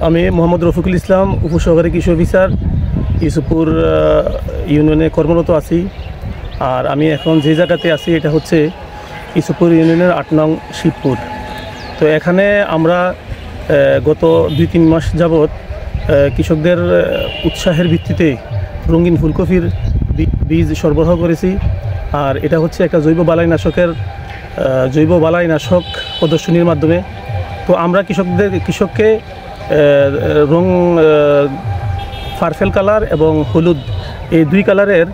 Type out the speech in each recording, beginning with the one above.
আমি মোহাম্মদ রফিকুল ইসলাম, উপসহকারী কৃষি অফিসার, ইউসুফপুর ইউনিয়নে কর্মরত আছি। আর আমি এখন যে জায়গাতে আছি এটা হচ্ছে ইউসুফপুর ইউনিয়নের ৮ নং শিবপুর। তো এখানে আমরা গত ২-৩ মাস যাবৎ কৃষকদের উৎসাহের ভিত্তিতে রঙিন ফুলকপির বীজ সরবরাহ করেছি। আর এটা হচ্ছে একটা জৈব বালাইনাশক প্রদর্শনীর মাধ্যমে। তো আমরা কৃষককে রং পার্পেল কালার এবং হলুদ এই ২ কালারের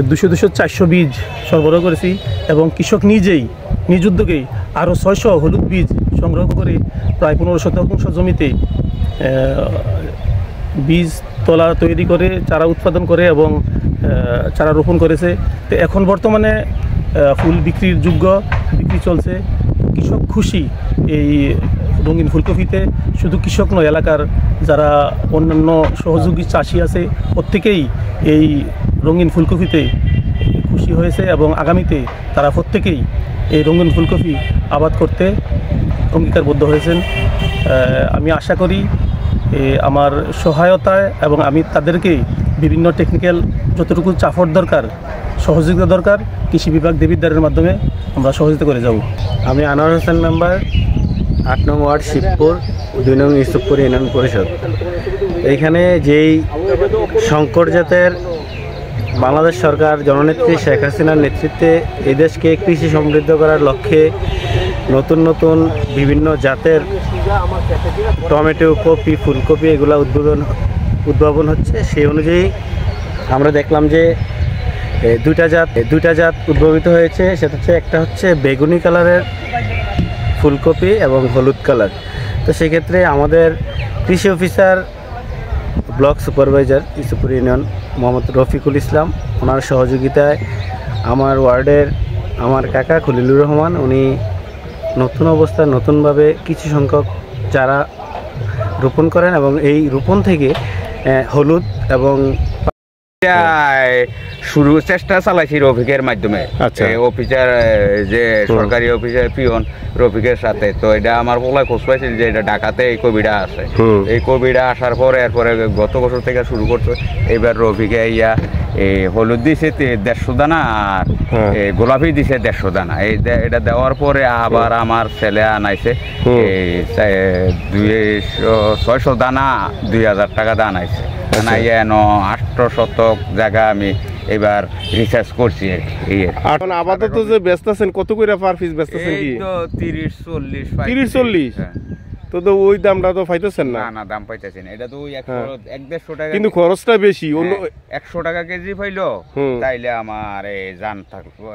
২০০-৪০০ বীজ সরবরাহ করেছি এবং কৃষক নিজ উদ্যোগেই আরও ৬০০ হলুদ বীজ সংগ্রহ করে প্রায় ১৫ শতাংশ জমিতে বীজ তলা তৈরি করে চারা উৎপাদন করে এবং চারা রোপণ করেছে। তো এখন বর্তমানে ফুল বিক্রি চলছে। কৃষক খুশি এই রঙিন ফুলকপিতে। শুধু কৃষক নয়, এলাকার যারা অন্যান্য সহযোগী চাষি আছে প্রত্যেকেই এই রঙিন ফুলকপিতে খুশি হয়েছে এবং আগামীতে তারা প্রত্যেকেই এই রঙিন ফুলকপি আবাদ করতে অঙ্গীকারবদ্ধ হয়েছেন। আমি আশা করি আমার সহায়তায় এবং আমি তাদেরকে বিভিন্ন টেকনিক্যাল যতটুকু সাপোর্ট দরকার, সহযোগিতা দরকার, কৃষি বিভাগ দেবিদ্বারের মাধ্যমে আমরা সহযোগিতা করে যাব। আমি আনোয়ার হোসেন মেম্বার, ৮ নং ওয়ার্ড শিবপুর, ২ নং ইউসুফপুর ইউনিয়ন পরিষদ। এইখানে যেই শঙ্কর জাতের বাংলাদেশ সরকার জননেত্রী শেখ হাসিনার নেতৃত্বে এই দেশকে কৃষি সমৃদ্ধ করার লক্ষ্যে নতুন নতুন বিভিন্ন জাতের টমেটো, কপি, ফুলকপি এগুলা উদ্ভাবন হচ্ছে, সেই অনুযায়ী আমরা দেখলাম যে দুইটা জাত উদ্ভাবিত হয়েছে। সেটা হচ্ছে একটা হচ্ছে বেগুনি কালারের ফুলকপি এবং হলুদ কালার। তো সেক্ষেত্রে আমাদের কৃষি officer, block supervisor Yusufpur union Mohammad Rafiqul Islam, ওনার সহযোগিতায় আমার ওয়ার্ডের আমার কাকা খলিলুর রহমান উনি নতুন অবস্থায় নতুনভাবে কিছু সংখ্যক চারা রোপণ করেন এবং এই রোপণ থেকে হলুদ এবং শুরু চেষ্টা চালাইছি রফিকের মাধ্যমে। অফিসার যে সরকারি অফিসার পিয়ন রফিকের সাথে, তো এটা আমার বলায় খোঁজ পাইছিল যে এটা ঢাকাতে এই কবিটা আছে। এই কবিটা আসার পরে এরপরে গত বছর থেকে শুরু করছে। এবার রফিকে ইয়া এই হলুদ দিছে ১৫০ দানা আর গোলাপি দিছে ১৫০ দানা। এটা দেওয়ার পরে আবার আমার ছেলে আনাইছে এই ৬০০ দানা ২০০০ টাকা দান আইছে। শতক জায়গা আমি এবার রিসার্চ করছি আর কি। এখন আপাতত যে ব্যস্ত আছেন কত করে পার পিস ব্যস্ত আছেন কি? ৩০-৪০। তো ওই দামটা তো পাইতেছেন না? না, দাম পাইতেছেন। এটা তো ওই ১০০ টাকা, কিন্তু খরচটা বেশি। ১০০ টাকা কেজি পাইলো তাইলে আমার জান থাকলো।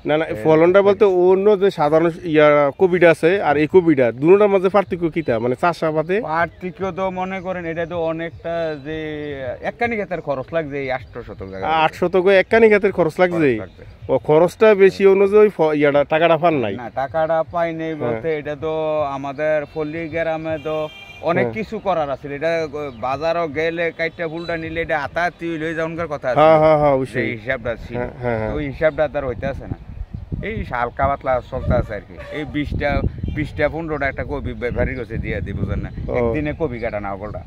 না, ফলনটা বলতে অন্য যে সাধারণ কপিটা আছে আর এই কপিটা দুটোটার মাঝে পার্থক্য কিটা, মানে চাষাবাদে পার্থক্য তো মনে করেন এটা তো অনেকটা যে একখানি ক্ষেতের খরচ লাগছে ৮০০ শতক জায়গা, ৮০০ একখানি ক্ষেতের খরচ লাগছে। ও খরচটা বেশি অনুযায়ী টাকাটা পান নাই? না, টাকাটা পাই নাই বলতে এটা তো আমাদের পল্লী গ্রামে তো অনেক কিছু করার আছে। এটা বাজারও গেলে কাইটা ফুলটা নিলে এটা আতাতি লয়ে যাওয়ার কথা আছে। সেই হিসাবটা ছিল, ওই হিসাবটা তার হইতে আছে না। এই হালকা পাতলা চলতে আছে আর কি। এই ২০টা-১৫টা একটা কপি ব্যাপারী কাছে দিয়ে দিই, বুঝেন না? একদিনে কপি কাটা না ওটা।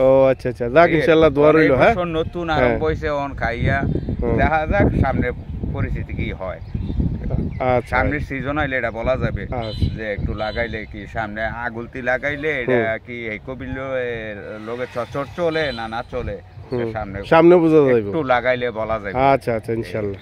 ও আচ্ছা, যাক ইনশাআল্লাহ দোয়া রইল। হ্যাঁ, নতুন আরম্ভ হইছে, অন খাইয়া দেখা যাক সামনে পরিস্থিতি কি হয়। সামনের সিজন আইলে এটা বলা যাবে যে একটু লাগাইলে কি সামনে আগুলতি লাগাইলে এটা কি এই কপির লোকে চর চলে না চলে সামনে বোঝা যাবে, একটু লাগাইলে বলা যাবে। আচ্ছা ইনশাআল্লাহ।